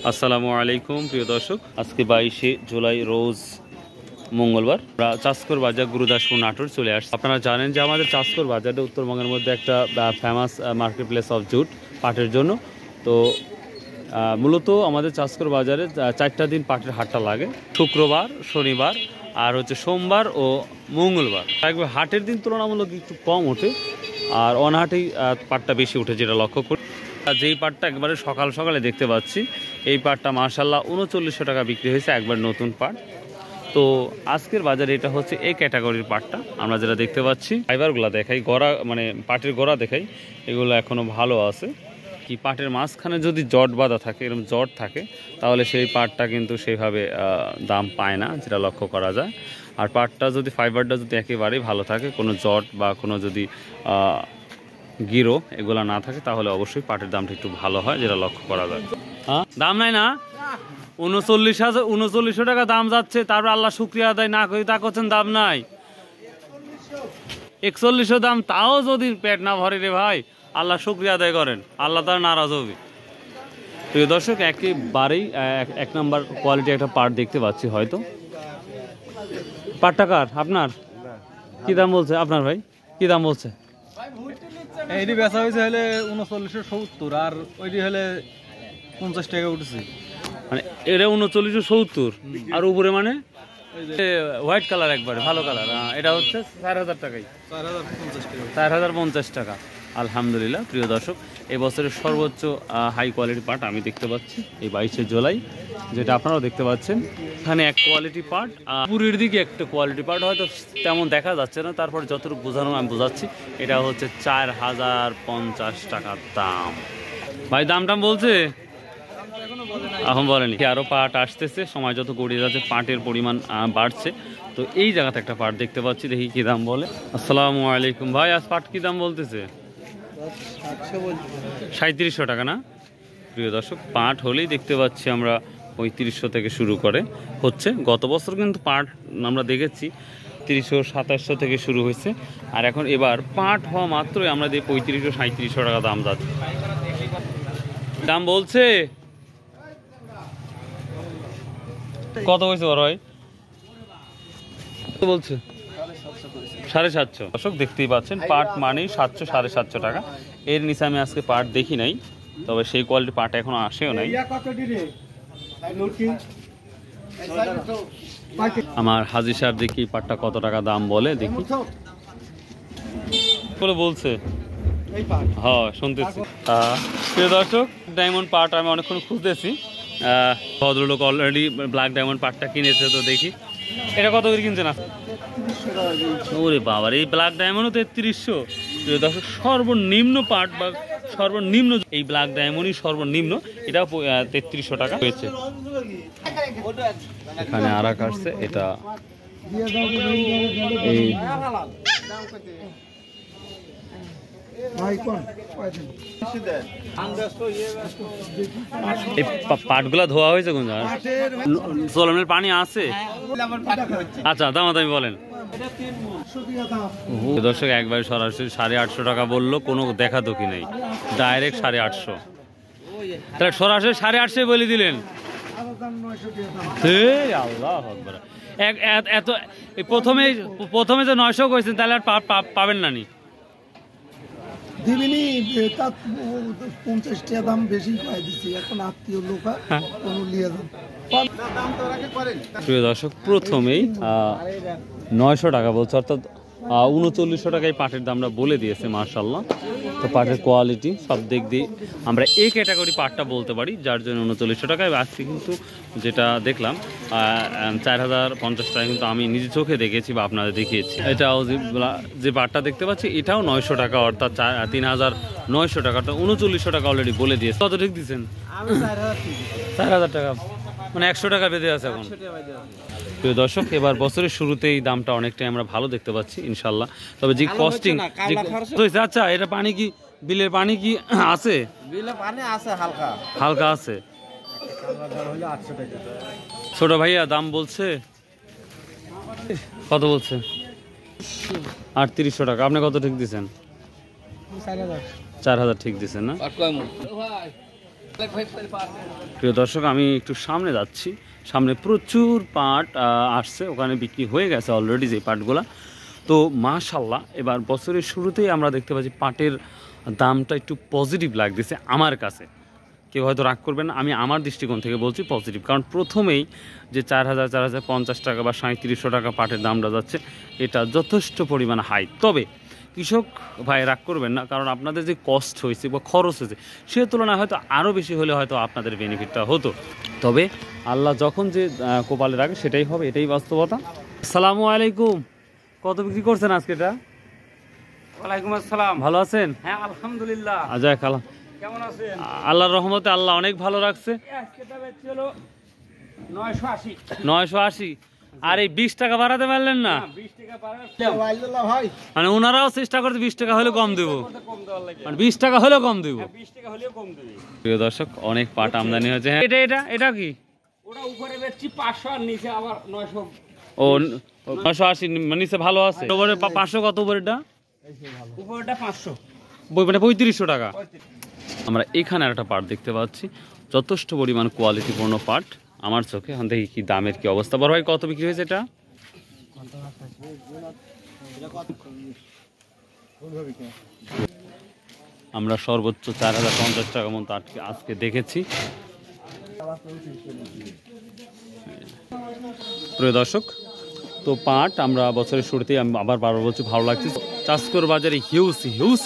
আসসালামু আলাইকুম প্রিয় দর্শক, আজকে 22শে জুলাই রোজ মঙ্গলবার। চাষকর বাজার গুরুদাসপুর নাটোর চলে আসছে। আপনারা জানেন যে আমাদের চাষকর বাজারটা উত্তরবঙ্গের মধ্যে একটা famous market place of jute পাটের জন্য। তো মূলত আমাদের চাষকর বাজারে 4টা দিন পাটের হাটটা লাগে, শুক্রবার, শনিবার আর হচ্ছে সোমবার ও মঙ্গলবার। একবার হাটের দিন তুলনামূলক একটু কম ওঠে, আর অনহাটেই পাটটা বেশি ওঠে, যেটা লক্ষ্য করি। যেই পাটটা একবারে সকাল সকালে দেখতে পাচ্ছি, এই পাটটা মাশাআল্লাহ 3900 টাকা বিক্রি হয়েছে, একবার নতুন পাট। তো আজকের বাজারে এটা হচ্ছে এই ক্যাটাগরির পাটটা আমরা যেটা দেখতে পাচ্ছি। ফাইবারগুলো দেখাই, গড়া মানে পাটের গড়া দেখাই, এগুলো এখনও ভালো আছে। কি পাটের মাঝখানে যদি জট বাঁধা থাকে, এরকম জট থাকে, তাহলে সেই পাটটা কিন্তু সেইভাবে দাম পায় না, যেটা লক্ষ্য করা যায়। আর পাটটা যদি ফাইবারটা যদি একেবারেই ভালো থাকে, কোনো জট বা কোনো যদি গিরো এগুলা না থাকে, তাহলে অবশ্যই পাটের দামটা একটু ভালো হয়, যেটা লক্ষ্য করা যায়। হ্যাঁ, দাম নাই না, 3900 টাকা দাম যাচ্ছে। তারপর আল্লাহ শুক্রিয়া আদায় না করি তা করছেন, দাম নাই 4100 দাম, তাও যদি পেট না ভরে রে ভাই, আল্লাহ শুক্রিয়া আদায় করেন, আল্লাহ তার নারাজ হবে। প্রিয় দর্শক, একেবারেই 1 নম্বর কোয়ালিটি একটা পাট দেখতে পাচ্ছি। হয়তো পাটটা কার? আপনার? কি দাম বলছে আপনার ভাই? কি দাম বলছে? এইটি বেচা হয়েছে হলে 3970, আর ওইটি হলে 50 টাকা উঠেছে। মানে এটা 3970, আর উপরে মানে হোয়াইট কালার, একবারে ভালো কালার, এটা হচ্ছে 4000 টাকাই, 4050 টাকা। আলহামদুলিল্লাহ প্রিয় দর্শক, এই বছরের সর্বোচ্চ হাই কোয়ালিটি পাট আমি দেখতে পাচ্ছি এই 22শে জুলাই, যেটা আপনারাও দেখতে পাচ্ছেন। এখানে এক কোয়ালিটি পাট, পুরীর দিকে একটা কোয়ালিটি পাট হয়তো তেমন দেখা যাচ্ছে না, তারপর যতটুকু বোঝানো আমি বোঝাচ্ছি। এটা হচ্ছে 4050 টাকার দাম। ভাই দাম টাম বলছে? এখন বলেনি, আরও পাট আসতেছে, সময় যত গড়িয়ে যাচ্ছে পাটের পরিমাণ বাড়ছে। তো এই জায়গাতে একটা পাট দেখতে পাচ্ছি, দেখি কি দাম বলে। আসসালামু আলাইকুম ভাই, আজ পাট কি দাম বলতেছে? 3700 টাকা না? প্রিয় দর্শক, পাট হলেই দেখতে পাচ্ছি আমরা 3500 থেকে শুরু করে হচ্ছে। গত বছর কিন্তু পাট আমরা দেখেছি 3700 থেকে শুরু হয়েছে, আর এখন এবার পাট হওয়া মাত্রই আমরা দেখি 3500-3700 টাকা দাম যাচ্ছে। দাম বলছে কত হয়েছে বড় ভাই? বলছে 750। দর্শক দেখতেই পাচ্ছেন, পাট মানেই 700-750 টাকা। এর নিচে আমি আজকে পাট দেখি নাই, তবে সেই কোয়ালিটি পাট এখনো আসেও নাই। আমার হাজি সাহেব দেখি পাটটা কত টাকা দাম বলে, দেখি বলে বলছে। হ্যাঁ, শুনতেছি। প্রিয় দর্শক, ডায়মন্ড পাট আমি অনেকক্ষণ খুঁজতেছি। ভদ্রলোক অলরেডি ব্ল্যাক ডায়মন্ড পাটটা কিনেছে, তো দেখি এটা কত করে কিনছে না। ওরে বাবার, এই ব্ল্যাক ডায়মন্ডও 3300। প্রিয় দর্শক, সর্বনিম্ন পাট বা সর্বনিম্ন এই ব্ল্যাক ডায়মন্ডই সর্বনিম্ন, এটাও 3300 টাকা হয়েছে। এখানে আর এক আসছে, এটা এই পাটগুলা ধোয়া হয়েছে কোন জায়গায়? চলনের পানি আছে? আচ্ছা, দামাদামি বলেন। দর্শক, একবার সরাসরি 850 টাকা বললো, কোনো দেখা দোকি নেই, ডাইরেক্ট 850। তাহলে সরাসরি 850 বলে দিলেন। আল্লাহ আকবার, এত প্রথমে যে 900 করেছেন, তাহলে আর পাবেন না নি? দিবিনি, 50 টাকা দাম বেশি পাই দিচ্ছি, এখন আত্মীয় লোক কোনো লিয়ে যান। প্রিয় দর্শক, প্রথমেই 900 টাকা বলছে, অর্থাৎ 3900 টাকায় পাটের দামটা বলে দিয়েছে। মাশাআল্লাহ, তো পাটের কোয়ালিটি সব দিক দিয়ে আমরা এই ক্যাটাগরি পাটটা বলতে পারি, যার জন্য 3900 টাকায়। আজকে কিন্তু যেটা দেখলাম 4050 টাকা কিন্তু আমি নিজে চোখে দেখেছি বা আপনাদের দেখিয়েছি। এটাও যে পাটটা দেখতে পাচ্ছি, এটাও 900 টাকা, অর্থাৎ 3900 টাকা, 3900 টাকা অলরেডি বলে দিয়েছে। কত ঠিক দিচ্ছেন? 4000 টাকা, মানে 100 টাকা বেঁধে আছে এখন। প্রিয় দর্শক, এবার বছরের শুরুতেই দামটা অনেকটাই আমরা ভালো দেখতে পাচ্ছি ইনশাল্লাহ। তবে যে কস্টিং, আচ্ছা, এটা পানি কি বিলের পানি কি আছে? বিলের পানি আছে, হালকা হালকা আছে। ছোট ভাইয়া দাম বলছে কত? বলছে 3800 টাকা। আপনি কত ঠিক দিচ্ছেন? 4000 ঠিক দিচ্ছেন না? প্রিয় দর্শক, আমি একটু সামনে যাচ্ছি, সামনে প্রচুর পাট আসছে, ওখানে বিক্রি হয়ে গেছে অলরেডি যে পাটগুলা। তো মাশাল্লাহ এবার বছরের শুরুতেই আমরা দেখতে পাচ্ছি পাটের দামটা একটু পজিটিভ লাগতেছে আমার কাছে। কেউ হয়তো রাগ করবেন না, আমি আমার দৃষ্টিকোণ থেকে বলছি পজিটিভ, কারণ প্রথমেই যে 4000, 4050 টাকা বা 3700 টাকা পাটের দামটা যাচ্ছে, এটা যথেষ্ট পরিমাণ হাই। তবে কৃষক ভাই রাগ করবেন না, কারণ আপনাদের যে কষ্ট হয়েছে বা খরচ হয়েছে সে তুলনায় হয়তো আরও বেশি হলে হয়তো আপনাদের বেনিফিটটা হতো। তবে আল্লাহ যখন যে কপালে রাখে সেটাই হবে, এটাই বাস্তবতা। আসসালামু আলাইকুম, কত বিক্রি করছেন আজকে এটা? ওয়ালাইকুম আসসালাম। ভালো আছেন? হ্যাঁ আলহামদুলিল্লাহ। আজা খালা, কেমন আছেন? আল্লাহর রহমতে আল্লাহ অনেক ভালো রাখছে। সেটা বেচছি হলো 980। 980। আর এই 20 টাকা বাড়াতে পারলেন না? 20 টাকা বাড়াচ্ছিলাম ভাই, মানে ওনারাও চেষ্টা করতে 20 টাকা হলে কম দেবো, কম দেওয়ার লাগে। মানে 20 টাকা হলেও কম দেবো। 20 টাকা হলেও কম দেবে। প্রিয় দর্শক, অনেক পাট আমদানি হয়েছে। হ্যাঁ, এটা কি? ওটা উপরে বেচছি 500 আর নিচে আবার 900। ও 980 নিচে ভালো আছে। উপরে 500, কত উপরেটা? উপরেটা 500, মানে 3500 টাকা। আমরা এখানে একটা পাট দেখতে পাচ্ছি, যথেষ্ট পরিমাণ কোয়ালিটিপূর্ণ পাট আমার চোখে। এখন দেখি কি দামের কি অবস্থা। বড় ভাই, কত বিক্রি হয়েছে এটা? আমরা সর্বোচ্চ 4050 টাকা মতো আজকে দেখেছি। প্রিয় দর্শক, তো পাট আমরা বছরের শুরুতেই আমি আবার বারবার বলছি ভালো লাগছে। চাষকর বাজারে হিউজ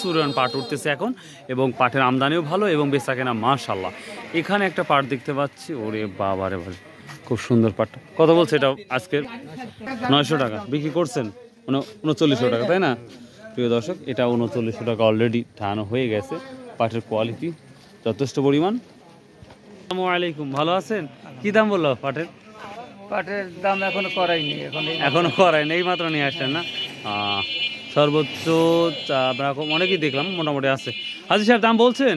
পরিমাণ পাট উঠতেছে এখন, এবং পাটের আমদানিও ভালো এবং বেচা কেনা মাশাল্লাহ। এখানে একটা পাট দেখতে পাচ্ছি, ওরে বাবারে ভাই, খুব সুন্দর পাটটা। কত বলছে এটা আজকে? 900 টাকা বিক্রি করছেন, 3900 টাকা, তাই না? প্রিয় দর্শক, এটা 3900 টাকা অলরেডি টানো হয়ে গেছে। পাটের কোয়ালিটি যথেষ্ট পরিমাণ। আসসালামু আলাইকুম, ভালো আছেন? কি দাম বললো পাটের? পাটের দাম এখনো করাইনি, এখনো করায় নেই, মাত্র নিয়ে আসছেন না? সর্বোচ্চ আমরা অনেকেই দেখলাম মোটামুটি আছে। হাজি সাহেব দাম বলছেন?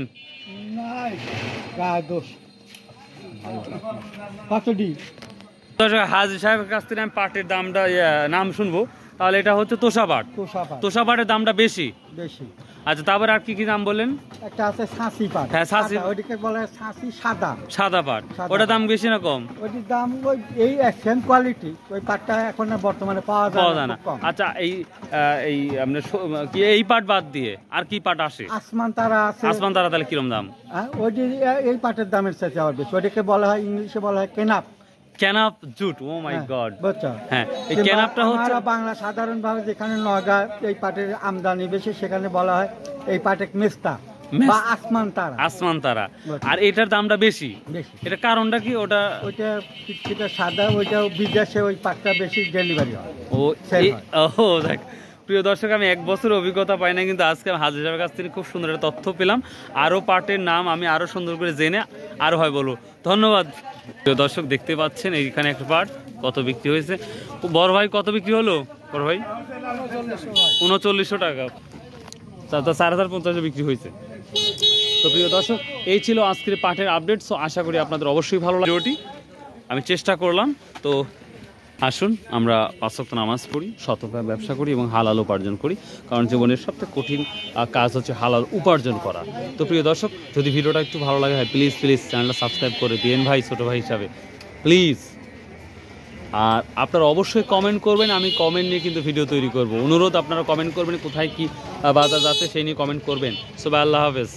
হাজি সাহেবের কাছ থেকে আমি পাটের দামটা নাম শুনবো, তাহলে এটা হচ্ছে তোষা পাট। তোষা পাটের দামটা বেশি। আচ্ছা, তারপরে আর কি কি দাম বললেন? একটা আছে ছাঁচি পাট। হ্যাঁ, ছাঁচি, ওইটাকে বলে ছাঁচি সাদা। সাদা পাট, ওটার দাম বেশি না কম? ওইটির দাম ওই এই সেম কোয়ালিটি, ওই পাটটা এখন বর্তমানে পাওয়া যায় না। আচ্ছা, এই আপনার কি এই পাট বাদ দিয়ে আর কি পাট আসে? আসমান তারা আছে। আসমান তারা তাহলে কিরম দাম? ওইটি এই পাটের দামের চাইতে আবার বেশি। ওইটাকে বলা হয় ইংলিশে বলা হয় কেনাপ। ক্যানাপ জুট। ও মাই গড। বুঝছো? হ্যাঁ, এই ক্যানাপটা হচ্ছে বাংলা সাধারণভাবে যেখানে নগা এই পাটের আমদানি বেশি, সেখানে বলা হয় এই পাটে মেস্তা বা আসমান তারা। আসমান তারা। আর এটার দামটা বেশি, এটা কারণটা কি? ওইটা সাদা, ওইটা বিদেশে ওই পাটটা বেশি ডেলিভারি হয়। ও দেখ প্রিয় দর্শক, আমি 1 বছর অভিজ্ঞতা পাই না, কিন্তু আজকে আমি হাজির সাহেবের কাছ থেকে খুব সুন্দর একটা তথ্য পেলাম। আরও পাটের নাম আমি আরও সুন্দর করে জেনে আরও হয় বলবো। ধন্যবাদ। প্রিয় দর্শক, দেখতে পাচ্ছেন এইখানে একটা পাট কত বিক্রি হয়েছে। বড় ভাই, কত বিক্রি হলো বড় ভাই? 3900 টাকা। তা 4050 বিক্রি হয়েছে। তো প্রিয় দর্শক, এই ছিল আজকের পাটের আপডেট। সো আশা করি আপনাদের অবশ্যই ভালো লাগে ভিডিওটি। আমি চেষ্টা করলাম। তো আসুন আমরা 5 ওয়াক্ত নামাজ পড়ি, সততার ব্যবসা করি এবং হালাল উপার্জন করি, কারণ জীবনের সবচেয়ে কঠিন কাজ হচ্ছে হালাল উপার্জন করা। তো প্রিয় দর্শক, যদি ভিডিওটা একটু ভালো লাগে হয় প্লিজ চ্যানেলটা সাবস্ক্রাইব করে দিন ভাই, ছোটো ভাই হিসাবে প্লিজ। আর আপনারা অবশ্যই কমেন্ট করবেন, আমি কমেন্ট নিয়ে কিন্তু ভিডিও তৈরি করব। অনুরোধ, আপনারা কমেন্ট করবেন কোথায় কি বাজার যাচ্ছে সেই নিয়ে কমেন্ট করবেন। সো আল্লাহ হাফেজ।